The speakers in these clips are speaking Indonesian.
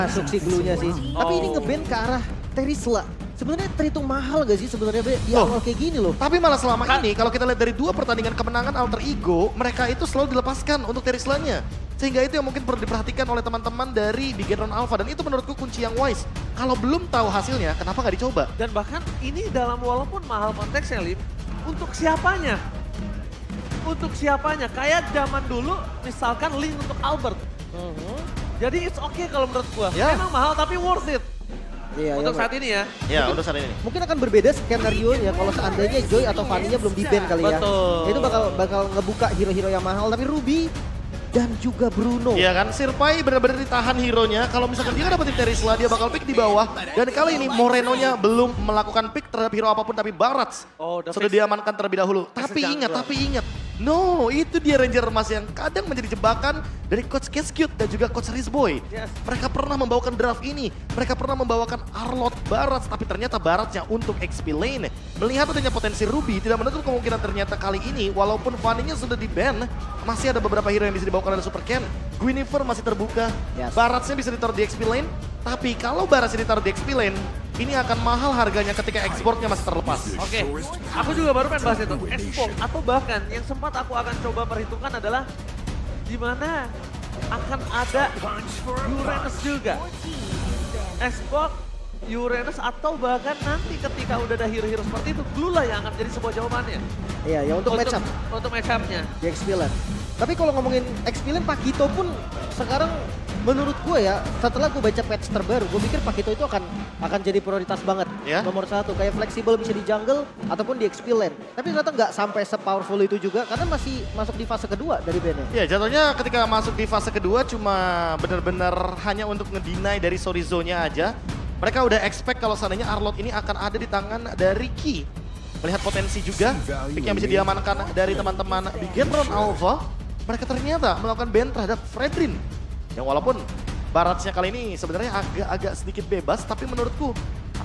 Masuk si glue-nya sih. Tapi ini nge-ban ke arah Terisla. Sebenarnya terhitung mahal gak sih sebenarnya di awal kayak gini loh. Tapi malah selama ini kalau kita lihat dari 2 pertandingan kemenangan Alter Ego, mereka itu selalu dilepaskan untuk Terislanya. Sehingga itu yang mungkin perlu diperhatikan oleh teman-teman dari Bigetron Alpha. Dan itu menurutku kunci yang wise. Kalau belum tahu hasilnya, kenapa nggak dicoba? Dan bahkan ini dalam walaupun mahal konteksnya, Lim, untuk siapanya? Untuk siapanya? Kayak zaman dulu misalkan Link untuk Albert. Jadi it's okay kalau menurut gua. Ya. Memang mahal tapi worth it. Iya, Untuk iya, saat ini ya. Ya, untuk saat ini. mungkin akan berbeda skenario-nya kalau seandainya Joy atau Fanny-nya belum di-ban kali ya. Betul. Itu bakal ngebuka hero-hero yang mahal. Tapi Ruby dan juga Bruno. Iya kan, Sirpai benar-benar ditahan hero-nya. Kalau misalkan dia dapetin Terisla, dia bakal pick di bawah. Dan kali ini Moreno-nya belum melakukan pick terhadap hero apapun, tapi Barats Oh, udah sudah fix. diamankan terlebih dahulu. Tapi ingat. No, itu dia Ranger Emas yang kadang menjadi jebakan dari Coach Keskute dan juga Coach Rizboy. Yes. Mereka pernah membawakan draft ini, mereka pernah membawakan Arlott Barats, tapi ternyata Baratsnya untuk XP lane. Melihat adanya potensi Ruby, tidak menutup kemungkinan ternyata kali ini, walaupun Fanny-nya sudah di-ban, masih ada beberapa hero yang bisa dibawakan oleh Super Ken. Guinevere masih terbuka, Yes. Baratsnya bisa ditaruh di XP lane, tapi kalau Baratsnya ditaruh di XP lane, ini akan mahal harganya ketika ekspornya masih terlepas. Oke, aku juga baru pengen bahas itu. Export atau bahkan yang sempat aku akan coba perhitungkan adalah di mana akan ada Uranus juga. Export Uranus atau bahkan nanti ketika udah ada hero-hero seperti itu, Glue lah yang akan jadi sebuah jawabannya. Iya, ya untuk match up Untuk match up-nya. di XP-Lan. Tapi kalau ngomongin XP-Lan, Pakito pun sekarang menurut gue ya, setelah gue baca patch terbaru, gue pikir Pakito itu akan jadi prioritas banget. Ya. Nomor 1, kayak fleksibel bisa di jungle ataupun di XP-Lan. Tapi ternyata nggak sampai se-powerful itu juga, karena masih masuk di fase kedua dari bandnya. Ya jatuhnya ketika masuk di fase kedua cuma benar-benar hanya untuk ngedinai dari sorry zone-nya aja. Mereka udah expect kalau seandainya Arlott ini akan ada di tangan dari Ki. Melihat potensi juga, pick yang bisa diamankan dari teman-teman di Bigetron Alpha. Mereka ternyata melakukan ban terhadap Fredrin. Yang walaupun Baratsnya kali ini sebenarnya agak sedikit bebas, tapi menurutku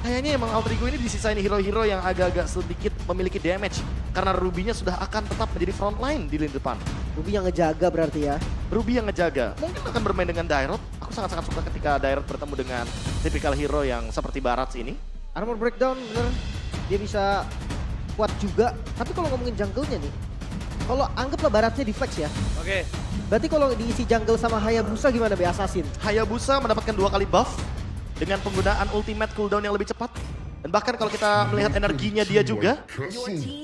kayaknya emang Alter Ego ini disisain hero-hero yang agak-agak sedikit memiliki damage. Karena Ruby-nya sudah akan tetap menjadi frontline di lini depan. Ruby yang ngejaga berarti ya. Ruby yang ngejaga. Mungkin akan bermain dengan Dairot. Aku sangat-sangat suka ketika Dairot bertemu dengan tipikal hero yang seperti Barats ini. Armor breakdown bener, dia bisa kuat juga. Tapi kalau ngomongin jungle-nya nih, kalau anggaplah Baratnya di flex ya. Oke. Berarti kalau diisi jungle sama Hayabusa gimana be Assassin? Hayabusa mendapatkan 2 kali buff dengan penggunaan ultimate cooldown yang lebih cepat. Dan bahkan kalau kita melihat energinya dia juga,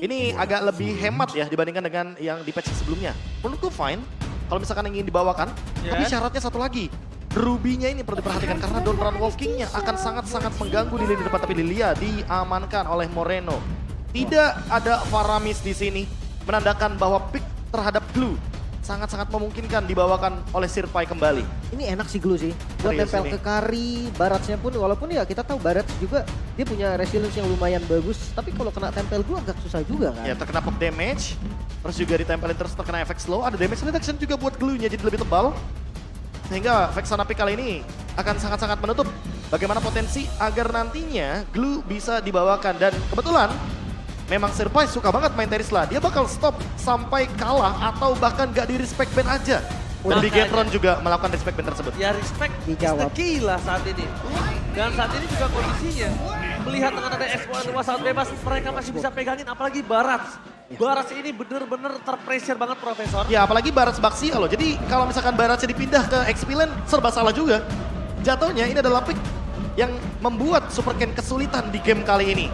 ini agak lebih hemat ya dibandingkan dengan yang di patch sebelumnya. Menurutku fine, kalau misalkan ingin dibawakan, tapi syaratnya satu lagi. Ruby-nya ini perlu diperhatikan karena Don't Run Wolf King-nya akan sangat-sangat mengganggu di lini depan, tapi Lilia diamankan oleh Moreno. Tidak ada Faramis di sini, menandakan bahwa pick terhadap Glue sangat-sangat memungkinkan dibawakan oleh Sirpai kembali. Ini enak sih Glue sih. Buat Serius tempel ini. ke carry, Baratsnya pun walaupun ya kita tahu Barats juga dia punya resilience yang lumayan bagus. Tapi kalau kena tempel Glue agak susah juga kan. Ya terkena pop damage, terus juga ditempelin terus terkena efek slow. Ada damage reduction juga buat Glue-nya jadi lebih tebal. Sehingga Vexana pick kali ini akan sangat-sangat menutup bagaimana potensi agar nantinya Glue bisa dibawakan. Dan kebetulan memang Sirpai suka banget main Terisla. Dia bakal stop sampai kalah atau bahkan gak di respect ban aja. Dan Makanya. Bigetron juga melakukan respect ban tersebut. Ya respect Dijawab. is the key lah saat ini. Dan saat ini juga kondisinya melihat dengan ada exploit luas sangat bebas, mereka masih bisa pegangin apalagi Barats. Barats ini bener-bener terpressure banget Profesor. Ya apalagi Barats Baxia loh. Jadi kalau misalkan Baratsnya dipindah ke XP Lane serba salah juga. Jatuhnya ini adalah pick yang membuat Super Ken kesulitan di game kali ini.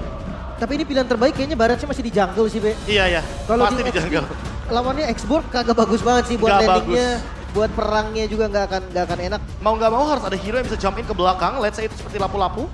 Tapi ini pilihan terbaik kayaknya Baratsnya masih di jungle sih be. Iya ya, Kalau pasti di dijaga. Lawannya Xborg kagak bagus banget sih buat Nggak landingnya. Buat perangnya juga nggak akan enak. Mau nggak mau harus ada hero yang bisa jump in ke belakang, let's say itu seperti Lapu-Lapu.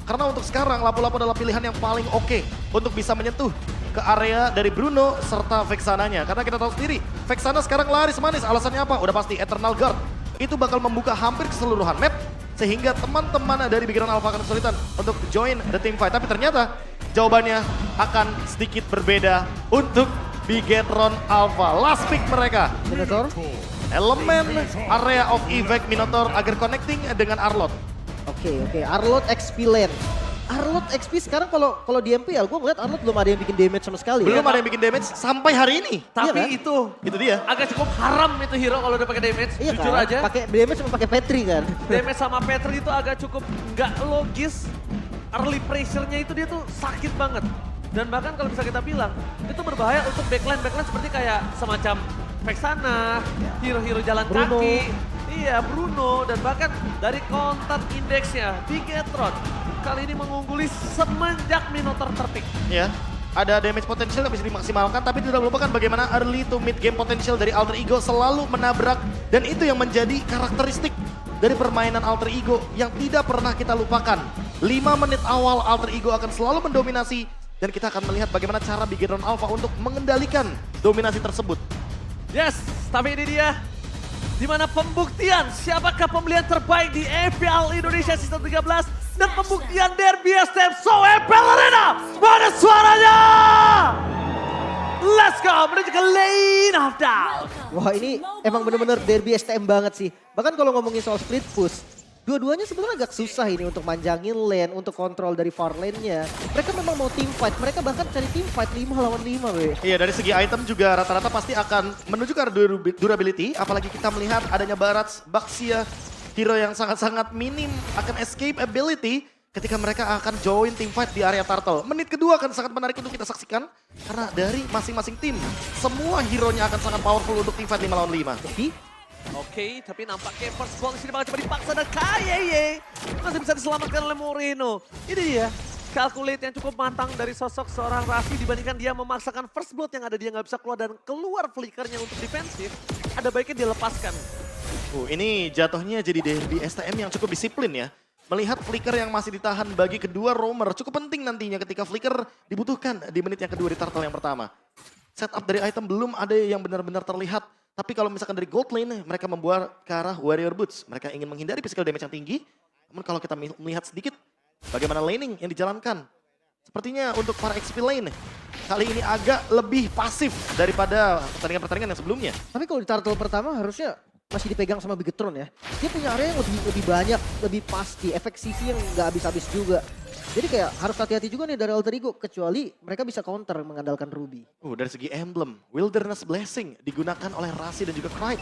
Karena untuk sekarang Lapu-Lapu adalah pilihan yang paling oke untuk bisa menyentuh ke area dari Bruno serta Vexananya. Karena kita tahu sendiri, Vexana sekarang laris manis, alasannya apa? Udah pasti Eternal Guard. Itu bakal membuka hampir keseluruhan map, sehingga teman-teman dari Bigetron Alpha akan kesulitan untuk join the team fight. Tapi ternyata jawabannya akan sedikit berbeda untuk Bigetron Alpha. Last pick mereka. Minotaur. Elemen area of effect Minotaur agar connecting dengan Arlott. Oke. Arlott XP Lane. Arlott XP sekarang kalau di MPL gue ngeliat Arlott belum ada yang bikin damage sama sekali. Belum ya. ada yang bikin damage sampai hari ini. Tapi kan? itu Itu dia. agak cukup haram itu hero kalau udah pakai damage. Iya Jujur kan? aja. Pakai damage sama pakai Petri kan. Damage sama Petri itu agak cukup nggak logis. Early pressure-nya itu dia tuh sakit banget. Dan bahkan kalau bisa kita bilang, itu berbahaya untuk backline seperti kayak semacam Vexana, hero-hero jalan Bruno. kaki. Iya, Bruno. Dan bahkan dari counter indeksnya, Bigetron kali ini mengungguli semenjak Minotaur terpick. Ya, ada damage potential yang bisa dimaksimalkan, tapi tidak melupakan bagaimana early to mid game potential dari Alter Ego selalu menabrak. Dan itu yang menjadi karakteristik dari permainan Alter Ego yang tidak pernah kita lupakan. 5 menit awal Alter Ego akan selalu mendominasi dan kita akan melihat bagaimana cara Bigetron Alpha untuk mengendalikan dominasi tersebut. Yes, tapi ini dia. Di mana pembuktian siapakah pembelian terbaik di EPL Indonesia Season 13 dan pembuktian Derby STM So EPL Arena. Mana suaranya? Let's go menuju ke lane of down. Wah ini emang bener-bener derby STM banget sih. Bahkan kalau ngomongin soal split push, dua-duanya sebenarnya agak susah ini untuk manjangin lane, untuk kontrol dari far lane-nya. Mereka memang mau team fight, mereka bahkan cari team fight 5 lawan 5 weh. Iya, dari segi item juga rata-rata pasti akan menuju ke arah durability, apalagi kita melihat adanya Barats, Baxia, hero yang sangat-sangat minim akan escape ability ketika mereka akan join team fight di area turtle. Menit kedua akan sangat menarik untuk kita saksikan karena dari masing-masing tim semua hero-nya akan sangat powerful untuk team fight 5 lawan 5. Oke, tapi nampaknya first ball di sini bakal coba dipaksa dan KYY masih bisa diselamatkan oleh Moreno. Ini dia, calculate yang cukup matang dari sosok seorang Raffi dibandingkan dia memaksakan first blood yang ada dia nggak bisa keluar dan keluar flickernya untuk defensif. Ada baiknya dia lepaskan. Ini jatuhnya jadi derby STM yang cukup disiplin ya. Melihat flicker yang masih ditahan bagi kedua roamer cukup penting nantinya ketika flicker dibutuhkan di menit yang kedua di turtle yang pertama. Setup dari item belum ada yang benar-benar terlihat. Tapi kalau misalkan dari gold lane, mereka membuat ke arah warrior boots. Mereka ingin menghindari physical damage yang tinggi. Namun kalau kita melihat sedikit bagaimana laning yang dijalankan. Sepertinya untuk para XP lane, kali ini agak lebih pasif daripada pertandingan-pertandingan yang sebelumnya. Tapi kalau di turtle pertama harusnya masih dipegang sama Bigetron ya. Dia punya area yang lebih banyak, lebih pasti, efek CC yang nggak habis-habis juga. Jadi kayak harus hati-hati juga nih dari Alter Ego, kecuali mereka bisa counter mengandalkan Ruby. Dari segi emblem, Wilderness Blessing digunakan oleh Rasi dan juga Cryde.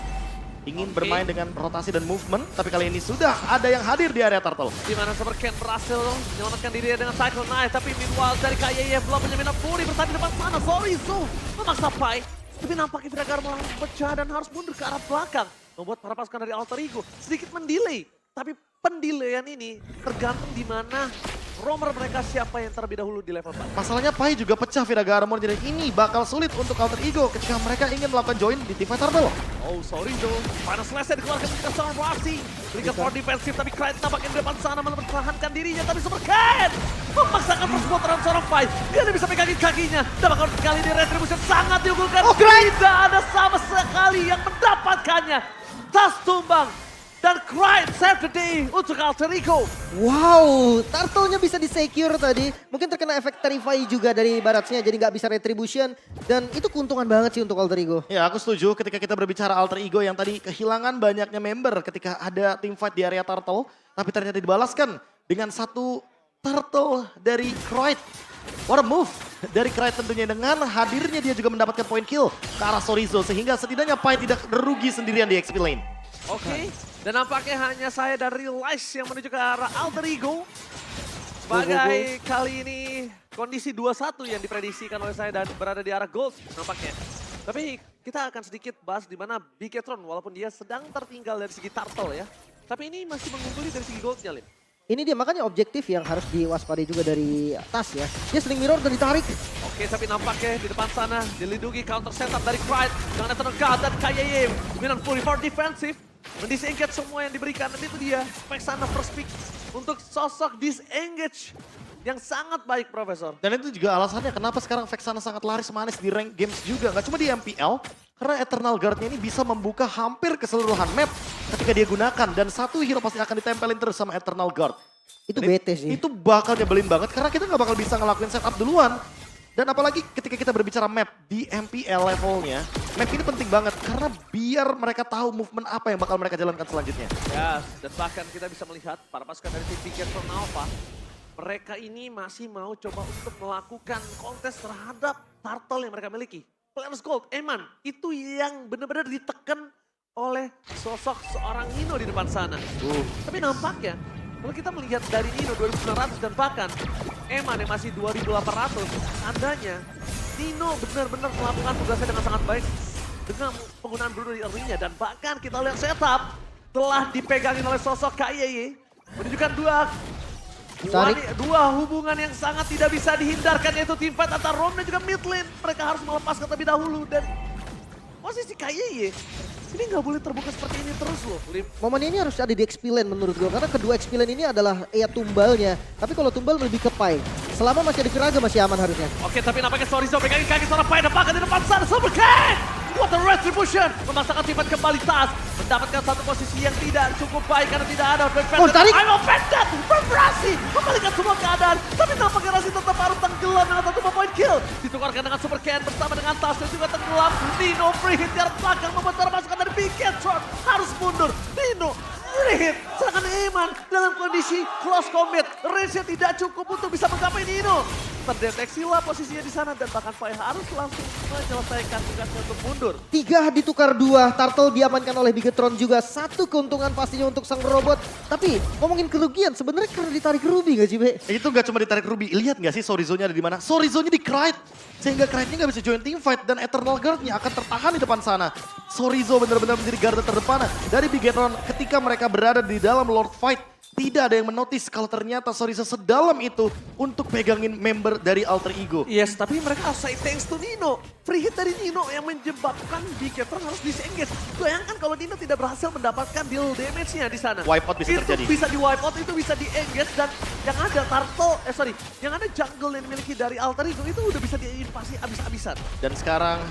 Ingin bermain dengan rotasi dan movement, tapi kali ini sudah ada yang hadir di area turtle. Di mana Supercan berhasil menyelamatkan diri dengan Cycle Knight, tapi meanwhile dari KYY belum punya Fury bersaing di depan sana. Sorry, Zo memaksa Pai. Tapi nampaknya Viragar malah pecah dan harus mundur ke arah belakang. Membuat para pasukan dari Alter Ego sedikit mendelay. Tapi pendelayan ini tergantung di mana roamer mereka siapa yang terlebih dahulu di level 4. Masalahnya Pai juga pecah Viraga Armor, jadi ini bakal sulit untuk Alter Ego ketika mereka ingin melakukan join di Team Fight Turtle. Oh sorry Zo, final slash dikeluarkan ke seorang Rasi. Berikan for defensif tapi Cryde nampaknya di depan sana malah mempertahankan dirinya. Tapi Supercat memaksakan persebutan terhadap seorang Pai. Dia tidak bisa pegangin kakinya. Dan bakal kali ini retribution sangat diunggulkan. Tidak ada sama sekali yang mendapatkannya. Tas tumbang. Dan Cryde save the day untuk Alter Ego. Wow, turtle-nya bisa di-secure tadi. Mungkin terkena efek Terrify juga dari Baratsnya, jadi nggak bisa retribution. Dan itu keuntungan banget sih untuk Alter Ego. Ya aku setuju ketika kita berbicara Alter Ego yang tadi kehilangan banyaknya member ketika ada team fight di area turtle. Tapi ternyata dibalaskan dengan satu turtle dari Cryde. What a move dari Cryde tentunya, dengan hadirnya dia juga mendapatkan point kill ke arah Sorizo. Sehingga setidaknya Pai tidak rugi sendirian di XP lane. Oke, dan nampaknya hanya saya dan Realize yang menuju ke arah Alter Ego. Sebagai kali ini kondisi 2-1 yang diprediksikan oleh saya dan berada di arah gold nampaknya. Tapi kita akan sedikit bahas di mana Bigetron walaupun dia sedang tertinggal dari segi turtle ya. Tapi ini masih mengungguli dari segi goldnya, Lin. Ini dia makanya objektif yang harus diwaspadai juga dari atas ya. Dia sering mirror dan ditarik. Oke, tapi nampaknya di depan sana dilindungi counter setup dari Cryde dengan Eternal God dan KYY. Dengan Fury for defensive. Mendisengage semua yang diberikan, dan itu dia Vexana first pick untuk sosok disengage yang sangat baik, Profesor. Dan itu juga alasannya kenapa sekarang Vexana sangat laris manis di rank games juga. Gak cuma di MPL, karena Eternal Guard-nya ini bisa membuka hampir keseluruhan map ketika dia gunakan. Dan satu hero pasti akan ditempelin terus sama Eternal Guard. Itu Dan bete sih. Itu bakal nyebelin banget karena kita gak bakal bisa ngelakuin setup duluan. Dan apalagi ketika kita berbicara map di MPL levelnya, map ini penting banget karena biar mereka tahu movement apa yang bakal mereka jalankan selanjutnya. Ya, dan bahkan kita bisa melihat para pasukan dari tim Bigetron Alpha, mereka ini masih mau coba untuk melakukan kontes terhadap turtle yang mereka miliki. Players Gold, Eman, itu yang benar-benar ditekan oleh sosok seorang Nino di depan sana. Tapi nampaknya, kalau kita melihat dari Nino 2.900 dan bahkan Eman yang masih 2.800, tandanya Nino benar-benar melakukan tugasnya dengan sangat baik dengan penggunaan Bruno di early-nya. Dan bahkan kita lihat setup telah dipegangin oleh sosok KYY. Menunjukkan dua hubungan yang sangat tidak bisa dihindarkan, yaitu teamfight antara Rom dan juga mid lane. Mereka harus melepaskan terlebih dahulu dan posisi KYY ini nggak boleh terbuka seperti ini terus loh, Lim. Momen ini harus ada di XP lane menurut gue, karena kedua XP lane ini adalah tumbalnya. Tapi kalau tumbal lebih ke Pai. Selama masih ada Firaga masih aman harusnya. Oke, tapi nampaknya Sorizo pegangin kaki seorang Pai dan bahkan di depan sana Super King! What a retribution! Memaksakan teamfight kembali Tas. Mendapatkan satu posisi yang tidak cukup baik karena tidak ada tarik! I'm offended! Berberasi! Kembalikan semua keadaan. Tapi nampaknya Rasi tetap harus tenggelam dengan satu point kill. Ditukarkan dengan Super Ken bersama dengan Tas dan juga tenggelam. Nino free hit di arah belakang membuat para pasukan dari Bigetron harus mundur. Nino free hit. Sedangkan Eman dalam kondisi close combat. Range-nya tidak cukup untuk bisa menggapai Nino. Terdeteksilah posisinya di sana dan bahkan Pai harus langsung menyelesaikan tugasnya untuk mundur. 3 ditukar 2, Turtle diamankan oleh Bigetron juga. 1 keuntungan pastinya untuk sang robot. Tapi ngomongin kerugian sebenarnya karena ditarik Ruby gak sih, Be? Itu gak cuma ditarik Ruby, lihat gak sih Sorizo-nya ada di mana? Sorizo-nya di Krait, sehingga Krait-nya gak bisa join team fight dan Eternal Guard-nya akan tertahan di depan sana. Sorizo benar-benar menjadi garda terdepan dari Bigetron ketika mereka berada di dalam Lord Fight. Tidak ada yang menotis kalau ternyata Sorizo sedalam itu untuk pegangin member dari Alter Ego. Yes, tapi mereka say thanks to Nino. Free hit dari Nino yang menyebabkan Bigetron harus disengage. Bayangkan kalau Nino tidak berhasil mendapatkan deal damage-nya di sana. Wipeout bisa terjadi. Itu bisa di wipeout, itu bisa di engage dan yang ada yang ada jungle yang dimiliki dari Alter Ego itu udah bisa diinvasi abis-abisan. Dan sekarang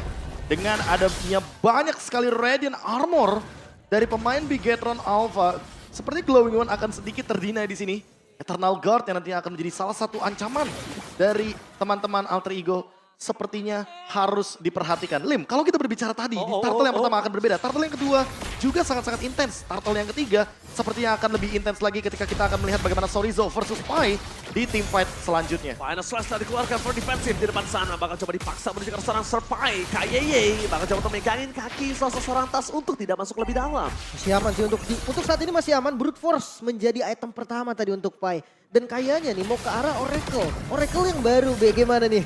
dengan adanya banyak sekali Radiant Armor dari pemain Bigetron Alpha, seperti Glowing One akan sedikit terdinai di sini. Eternal Guard yang nantinya akan menjadi salah satu ancaman dari teman-teman Alter Ego sepertinya harus diperhatikan. Lim, kalau kita berbicara tadi, di turtle yang pertama akan berbeda. Turtle yang kedua juga sangat-sangat intens. Turtle yang ketiga sepertinya akan lebih intens lagi ketika kita akan melihat bagaimana Sorizo versus Pai di team fight selanjutnya. Final slash telah dikeluarkan for defensive di depan sana. Bakal coba dipaksa menuju ke seorang Serpai. KYY bakal coba megangin kaki seorang Tas untuk tidak masuk lebih dalam. Masih aman sih untuk saat ini masih aman. Brute Force menjadi item pertama tadi untuk Pai. Dan kayaknya nih mau ke arah Oracle. Oracle yang baru, bagaimana nih?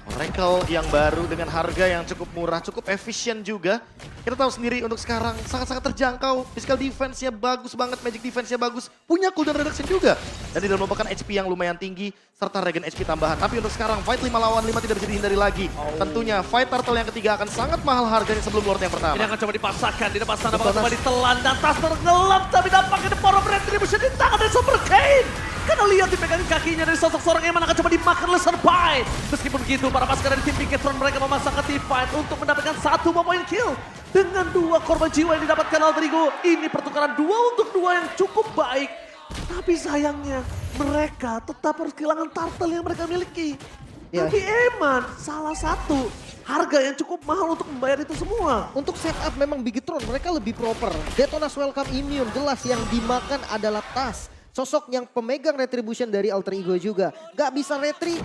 Oracle yang baru dengan harga yang cukup murah, cukup efisien juga. Kita tahu sendiri untuk sekarang sangat-sangat terjangkau. Physical defense-nya bagus banget, magic defense-nya bagus. Punya cooldown reduction juga. Dan tidak merupakan HP yang lumayan tinggi, serta regen HP tambahan. Tapi untuk sekarang fight 5 lawan 5 tidak bisa dihindari lagi. Tentunya fight Turtle yang ketiga akan sangat mahal harganya sebelum Lord yang pertama. Ini akan coba dipaksakan di depan sana, bakal coba ditelan dan Tas tenggelam. Tapi dampaknya the power of retribution di tangan dari Super Kane. Karena lihat dipegangin kakinya dari sosok seorang Eman akan coba dimakan oleh Serpai. Meskipun begitu, para pasukan dari tim Bigetron mereka memasangkan team fight untuk mendapatkan 1 point kill. Dengan 2 korban jiwa yang didapatkan Alter Ego. Ini pertukaran 2 untuk 2 yang cukup baik. Tapi sayangnya mereka tetap harus kehilangan turtle yang mereka miliki. Tapi Eman salah satu harga yang cukup mahal untuk membayar itu semua. Untuk setup memang Bigetron mereka lebih proper. Detonas Welcome Immune jelas yang dimakan adalah Tas. Sosok yang pemegang retribution dari Alter Ego juga. Gak bisa retri,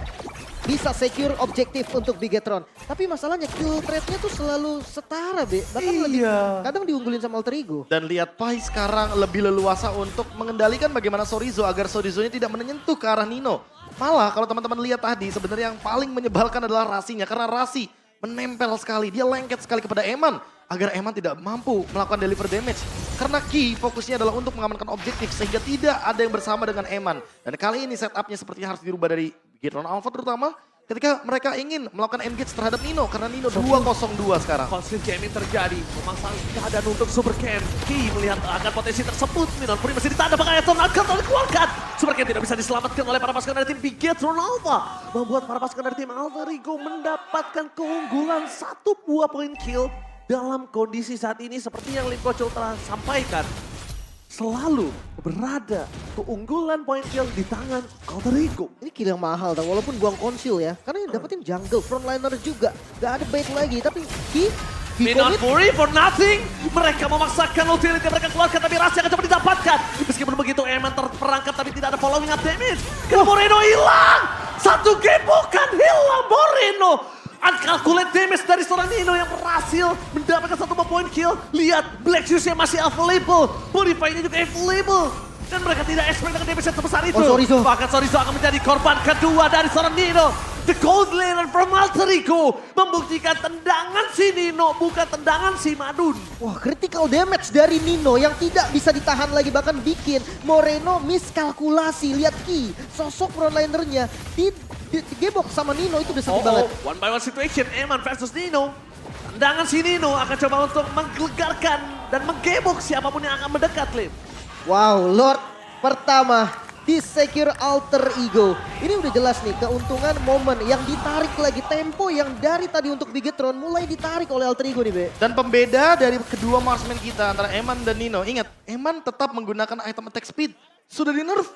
bisa secure objektif untuk Bigetron. Tapi masalahnya kill rate-nya tuh selalu setara, Be. Bahkan lebih, kadang diunggulin sama Alter Ego. Dan lihat Pai sekarang lebih leluasa untuk mengendalikan bagaimana Sorizo agar Sorizo-nya tidak menyentuh ke arah Nino. Malah kalau teman-teman lihat tadi sebenarnya yang paling menyebalkan adalah Rasinya. Karena Rasi menempel sekali, dia lengket sekali kepada Eman. Agar Eman tidak mampu melakukan deliver damage. Karena Ki fokusnya adalah untuk mengamankan objektif sehingga tidak ada yang bersama dengan Eman. Dan kali ini setupnya sepertinya harus dirubah dari Bigetron Alpha terutama ketika mereka ingin melakukan engage terhadap Nino. Karena Nino 2-0-2 sekarang. Konflik gaming terjadi, memasang keadaan untuk Super Ken. Ki melihat akan potensi tersebut. Minon Puri masih ditanda pakai Eternal Guard oleh dikeluarkan. Super Ken tidak bisa diselamatkan oleh para pasukan dari tim Bigetron Alpha. Membuat para pasukan dari tim Alter Ego mendapatkan keunggulan 1 buah point kill. Dalam kondisi saat ini seperti yang Lim Kocho telah sampaikan, selalu berada keunggulan point kill di tangan Alter Ego. Ini kill yang mahal, walaupun buang konsil ya. Karena yang dapetin jungle, frontliner juga. Gak ada bait lagi, tapi Ki Minot Fury for nothing. Mereka memaksakan utility mereka keluarkan tapi Rasi akan coba didapatkan. Meskipun begitu Eman terperangkap tapi tidak ada following up damage. Karena Moreno hilang. Satu game bukan hilang Moreno. Uncalculate damage dari seorang Nino yang berhasil mendapatkan satu point kill. Lihat Black Shoes-nya masih available. Purify-nya juga available. Dan mereka tidak expect dengan damage yang sebesar itu. Sorizo. Bahkan Sorizo akan menjadi korban kedua dari seorang Nino. The Gold Laner from Alter Ego membuktikan tendangan si Nino bukan tendangan si Madun. Wah, critical damage dari Nino yang tidak bisa ditahan lagi, bahkan bikin Moreno miskalkulasi. Lihat Ki, sosok frontlinernya digebok sama Nino itu udah sakit banget. One by one situation, Eman versus Nino. Tendangan si Nino akan coba untuk menggelegarkan dan menggebok siapapun yang akan mendekat, Lim. Wow, Lord pertama di Secure Alter Ego. Ini udah jelas nih keuntungan momen yang ditarik lagi. Tempo yang dari tadi untuk Bigetron mulai ditarik oleh Alter Ego nih, Be. Dan pembeda dari kedua marksman kita antara Eman dan Nino. Ingat, Eman tetap menggunakan item attack speed. Sudah di nerf.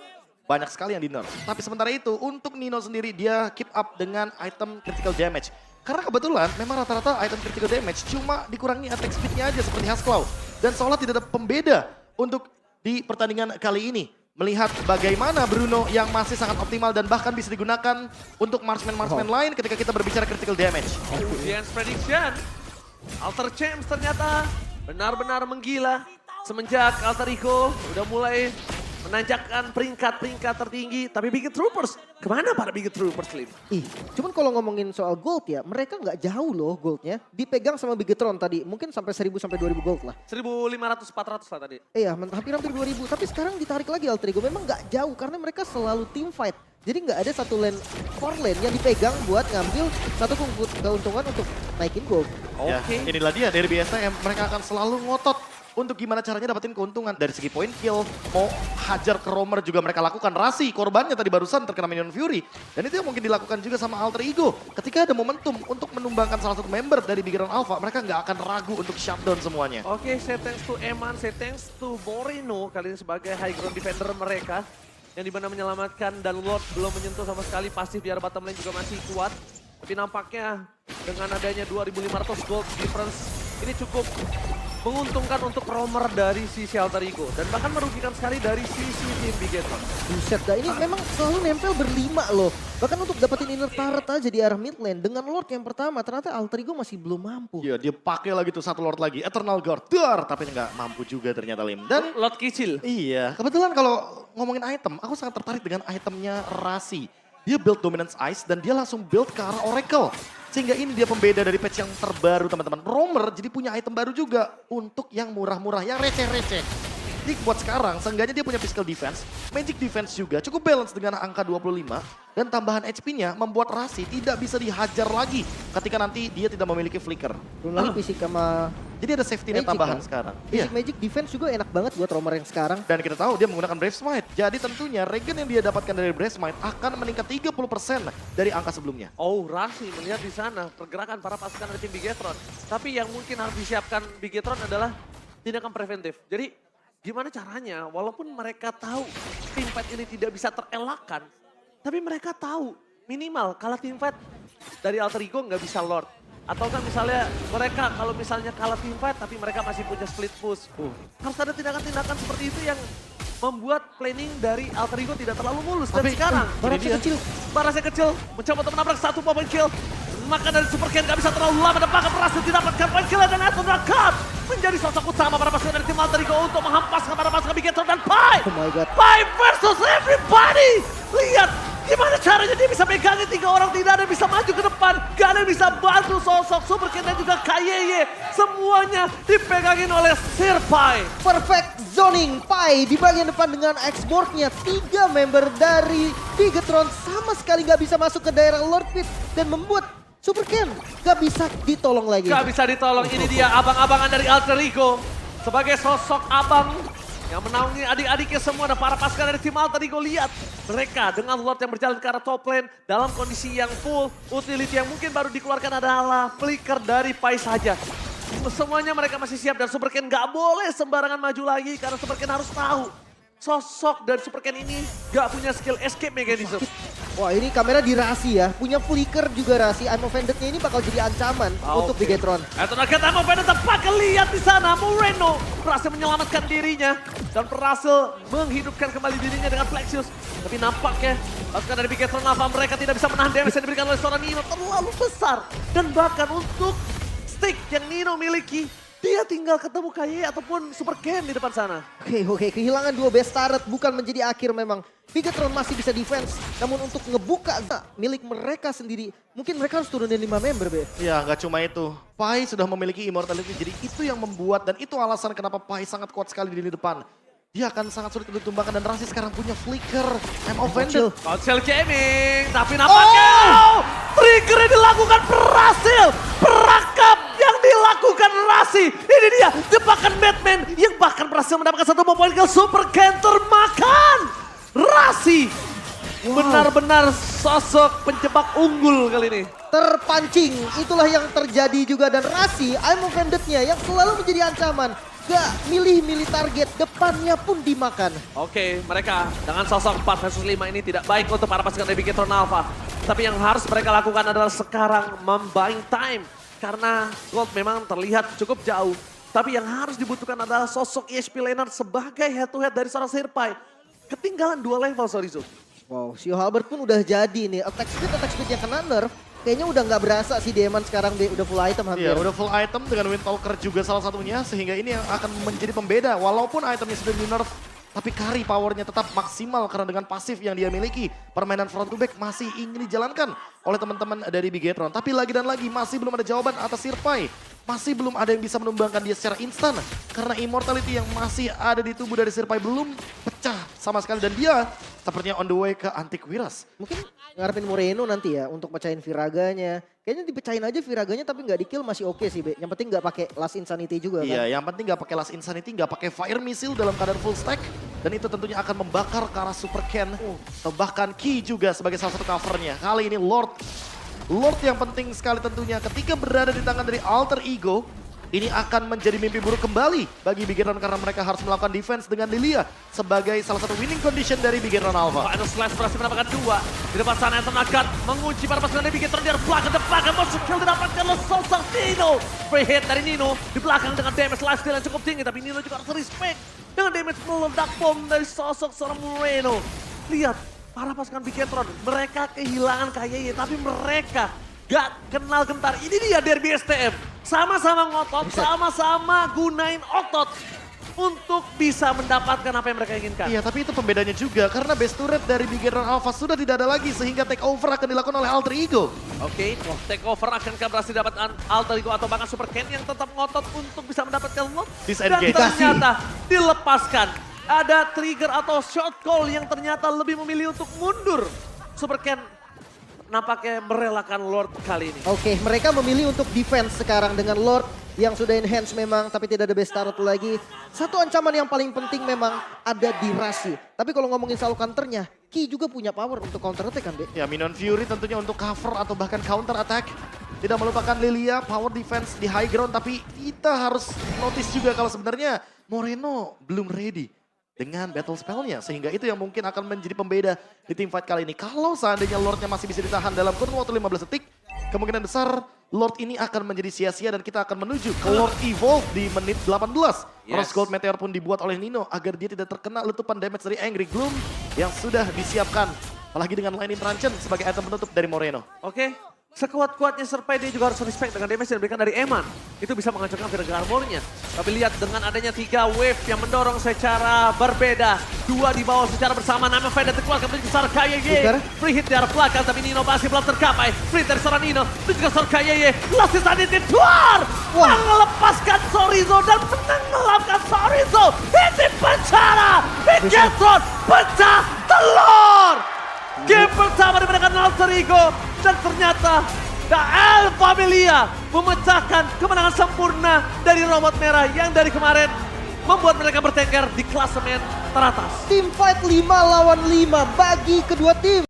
Banyak sekali yang di nerf. Tapi sementara itu untuk Nino sendiri dia keep up dengan item critical damage. Karena kebetulan memang rata-rata item critical damage cuma dikurangi attack speednya aja seperti Hasclaw. Dan seolah tidak ada pembeda untuk di pertandingan kali ini. Melihat bagaimana Bruno yang masih sangat optimal dan bahkan bisa digunakan untuk marksman-marksman lain ketika kita berbicara critical damage. Audience prediction. Alter Champs ternyata benar-benar menggila. Semenjak Alter Ego udah mulai menanjakkan peringkat-peringkat tertinggi. Tapi Biget Troopers, kemana para Biget Troopers, Lim? Cuman kalau ngomongin soal gold ya, mereka nggak jauh loh goldnya. Dipegang sama Bigetron tadi, mungkin sampai 1000 sampai 2000 gold lah. 1.500-400 lah tadi. Iya, hampir 2000. Tapi sekarang ditarik lagi Alter Ego. Memang nggak jauh karena mereka selalu team fight. Jadi nggak ada satu lane, core lane yang dipegang buat ngambil satu keuntungan untuk naikin gold. Ya, inilah dia dari BSTM, mereka akan selalu ngotot untuk gimana caranya dapetin keuntungan. Dari segi point kill, mau hajar ke roamer juga mereka lakukan. Rasi, korbannya tadi barusan terkena Minion Fury. Dan itu yang mungkin dilakukan juga sama Alter Ego. Ketika ada momentum untuk menumbangkan salah satu member dari Bigetron Alpha, mereka nggak akan ragu untuk shutdown semuanya. Oke, say thanks to Eman, say thanks to Moreno kali ini sebagai high ground defender mereka. Yang dimana menyelamatkan dan Lord belum menyentuh sama sekali, pasif biar bottom lane juga masih kuat. Tapi nampaknya dengan adanya 2.500 gold difference, ini cukup menguntungkan untuk roamer dari sisi Alter Ego. Dan bahkan merugikan sekali dari sisi tim Bigetron. Buset dah, ini memang selalu nempel berlima loh. Bahkan untuk dapetin inner turret aja di arah mid lane. Dengan Lord yang pertama, ternyata Alter Ego masih belum mampu. Iya, dia pakai lagi tuh satu Lord lagi, Eternal Guard. Dar, tapi nggak mampu juga ternyata Lim. Dan Lord kecil. iya, kebetulan kalau ngomongin item, aku sangat tertarik dengan itemnya Rasi. Dia build Dominance Ice dan dia langsung build ke arah Oracle. Sehingga ini dia pembeda dari patch yang terbaru teman-teman. Roamer jadi punya item baru juga untuk yang murah-murah, yang receh-receh. Jadi buat sekarang, seenggaknya dia punya physical defense, magic defense juga, cukup balance dengan angka 25. Dan tambahan HP-nya membuat Rasi tidak bisa dihajar lagi ketika nanti dia tidak memiliki flicker. Belum lagi fisik sama Jadi ada safety net Magic tambahan kan? sekarang. Basic Magic defense juga enak banget buat roamer yang sekarang. Dan kita tahu dia menggunakan Brave Smite. Jadi tentunya regen yang dia dapatkan dari Brave Smite akan meningkat 30% dari angka sebelumnya. Oh, Rasi melihat di sana pergerakan para pasukan dari tim Bigetron. Tapi yang mungkin harus disiapkan Bigetron adalah tindakan preventif. Jadi gimana caranya walaupun mereka tahu teamfight ini tidak bisa terelakkan. Tapi mereka tahu minimal kalah teamfight dari Alter Ego nggak bisa Lord. Atau kan misalnya mereka kalau misalnya kalah teamfight tapi mereka masih punya split push. Harus ada tindakan-tindakan seperti itu yang membuat planning dari Alter Ego tidak terlalu mulus. Dan sekarang Barasnya kecil mencoba untuk menabrak satu point kill. Maka dari Super Ken gak bisa terlalu lama dan bahkan berhasil didapatkan point kill dan Eternal Guard menjadi sosok utama para pasukan dari tim Alter Ego untuk menghempaskan para pasukan Bigetron dan Pai. Oh my god. Pai versus everybody. Lihat gimana caranya dia bisa pegangin 3 orang, tidak ada yang bisa maju ke depan. Gak ada yang bisa bantu sosok Super Ken dan juga Kayeye. Semuanya dipegangin oleh Sir Pai. Perfect zoning Pai di bagian depan dengan X-Board-nya. 3 member dari Bigetron sama sekali gak bisa masuk ke daerah Lord Pit. Dan membuat Super Ken gak bisa ditolong lagi. Gak bisa ditolong, ini dia abang-abangan dari Alter Ego. Sebagai sosok abang yang menaungi adik-adiknya semua dan para pasukan dari tim Alter Ego. Lihat mereka dengan Lord yang berjalan ke arah top lane dalam kondisi yang full. Utility yang mungkin baru dikeluarkan adalah flicker dari Pai saja. Semuanya mereka masih siap dan Super Ken gak boleh sembarangan maju lagi karena Super Ken harus tahu sosok dari Super Ken ini gak punya skill escape mechanism. Wah ini kamera di Rasi ya, punya flicker juga Rasi. I'm Offended-nya ini bakal jadi ancaman untuk Bigetron. Tenaga tamu pada tempat lihat di sana Moreno berhasil menyelamatkan dirinya dan berhasil menghidupkan kembali dirinya dengan Flexius. Tapi nampaknya pasukan dari Bigetron Alpha mereka tidak bisa menahan damage yang diberikan oleh seorang Nino terlalu besar. Dan bahkan untuk stick yang Nino miliki, dia tinggal ketemu KY ataupun Super Ken di depan sana. Oke, kehilangan 2 best turret bukan menjadi akhir memang. Bigetron masih bisa defense, namun untuk ngebuka milik mereka sendiri, mungkin mereka harus turunin 5 member, Be. Ya, nggak cuma itu. Pai sudah memiliki immortality, jadi itu yang membuat dan itu alasan kenapa Pai sangat kuat sekali di lini depan. Dia akan sangat sulit untuk ditumbangkan dan Rasi sekarang punya flicker. I'm Offended. Council Gaming, tapi nampaknya trigger yang dilakukan berhasil. Perakap yang dilakukan Rasi. Ini dia jebakan Batman yang bahkan berhasil mendapatkan 1 poin kill. Super Ken termakan. Rasi benar-benar sosok penjebak unggul kali ini. Terpancing, itulah yang terjadi juga. Dan Rasi, I'm Offended-nya yang selalu menjadi ancaman. Gak milih-milih target, depannya pun dimakan. Oke, mereka dengan sosok 4 versus 5 ini tidak baik untuk para pasukan dari Bigetron Alpha. Tapi yang harus mereka lakukan adalah sekarang membuying time. Karena Gold memang terlihat cukup jauh. Tapi yang harus dibutuhkan adalah sosok ESP laner sebagai head-to-head dari seorang Sirpai. Ketinggalan 2 level, sorry Zul. Wow, si Halbert pun udah jadi nih. Attack speed yang kena nerf. Kayaknya udah nggak berasa si Demon sekarang udah full item hampir. Iya, udah full item dengan Windtalker juga salah satunya. Sehingga ini yang akan menjadi pembeda. Walaupun itemnya sudah di nerf, tapi carry powernya tetap maksimal karena dengan pasif yang dia miliki. Permainan front to back masih ingin dijalankan oleh teman-teman dari Bigetron. Tapi lagi dan lagi masih belum ada jawaban atas Sirpai. Masih belum ada yang bisa menumbangkan dia secara instan. Karena immortality yang masih ada di tubuh dari Sirpai belum pecah sama sekali. Dan dia sepertinya on the way ke Antiquiras. Mungkin ngarepin Moreno nanti ya untuk pecahin Viraganya. Kayaknya dipecahin aja Viraganya tapi nggak di kill masih oke sih, Be. Yang penting nggak pakai Last Insanity juga kan. Iya, yang penting nggak pakai Last Insanity, nggak pakai Fire Missile dalam keadaan full stack. Dan itu tentunya akan membakar ke arah Super Ken. Atau bahkan Ki juga sebagai salah satu covernya. Kali ini Lord yang penting sekali tentunya ketika berada di tangan dari Alter Ego. Ini akan menjadi mimpi buruk kembali bagi Bigetron karena mereka harus melakukan defense dengan Lilia sebagai salah satu winning condition dari Bigetron Alpha. Final Slash berhasil mendapatkan 2. Di depan sana Anton akan mengunci para pasukan dari Bigetron dari belakang depan. Monster kill didapatkan oleh sosok Nino. Free hit dari Nino di belakang dengan damage lifesteal yang cukup tinggi. Tapi Nino juga harus respect dengan damage meledak bom dari sosok seorang Moreno. Lihat para pasukan Bigetron, mereka kehilangan KYY tapi mereka gak kenal gentar. Ini dia derby STM. Sama-sama ngotot, sama-sama gunain otot untuk bisa mendapatkan apa yang mereka inginkan. Iya, tapi itu pembedanya juga karena base turret dari Bigetron Alpha sudah tidak ada lagi sehingga take over akan dilakukan oleh Alter Ego. Oke, take over akankah berhasil dapatkan Alter Ego atau bahkan Super Ken yang tetap ngotot untuk bisa mendapatkan loot. Dan Disengage. ternyata dilepaskan. Ada trigger atau shot call yang ternyata lebih memilih untuk mundur. Super Ken nampaknya merelakan Lord kali ini. Oke, mereka memilih untuk defense sekarang dengan Lord yang sudah enhance memang tapi tidak ada best turret lagi. Satu ancaman yang paling penting memang ada di Rasi. Tapi kalau ngomongin soal counternya, Ki juga punya power untuk counter attack kan, Be? Ya, Minion Fury tentunya untuk cover atau bahkan counter attack. Tidak melupakan Lilia, power defense di high ground. Tapi kita harus notice juga kalau sebenarnya Moreno belum ready dengan battle spellnya. Sehingga itu yang mungkin akan menjadi pembeda di team fight kali ini. Kalau seandainya Lordnya masih bisa ditahan dalam kurun waktu 15 detik, kemungkinan besar Lord ini akan menjadi sia-sia dan kita akan menuju ke Lord Evolve di menit 18. Rose Gold Meteor pun dibuat oleh Nino agar dia tidak terkena letupan damage dari Angry Gloom yang sudah disiapkan. Apalagi dengan Lightning Truncheon sebagai item penutup dari Moreno. Oke, sekuat-kuatnya Sirpai dia juga harus respect dengan damage yang diberikan dari Eman. Itu bisa menghancurkan Virga Armornya. Tapi lihat dengan adanya 3 wave yang mendorong secara berbeda. 2 di bawah secara bersama. Nama Fede terkuat kembali besar KYY. Free hit di arah belakang tapi Nino masih belum tercapai. Free dari seorang Nino. Dan juga seorang KYY. Last Insanity Tuar. Melepaskan Sorizo dan menenggelamkan Sorizo. Ini pencara. Bigetron pecah telur. Game pertama dimenangkan Alter Ego. Dan ternyata The El Familia memecahkan kemenangan sempurna dari robot merah yang dari kemarin membuat mereka bertengkar di klasemen teratas. Team fight 5 lawan 5 bagi kedua tim.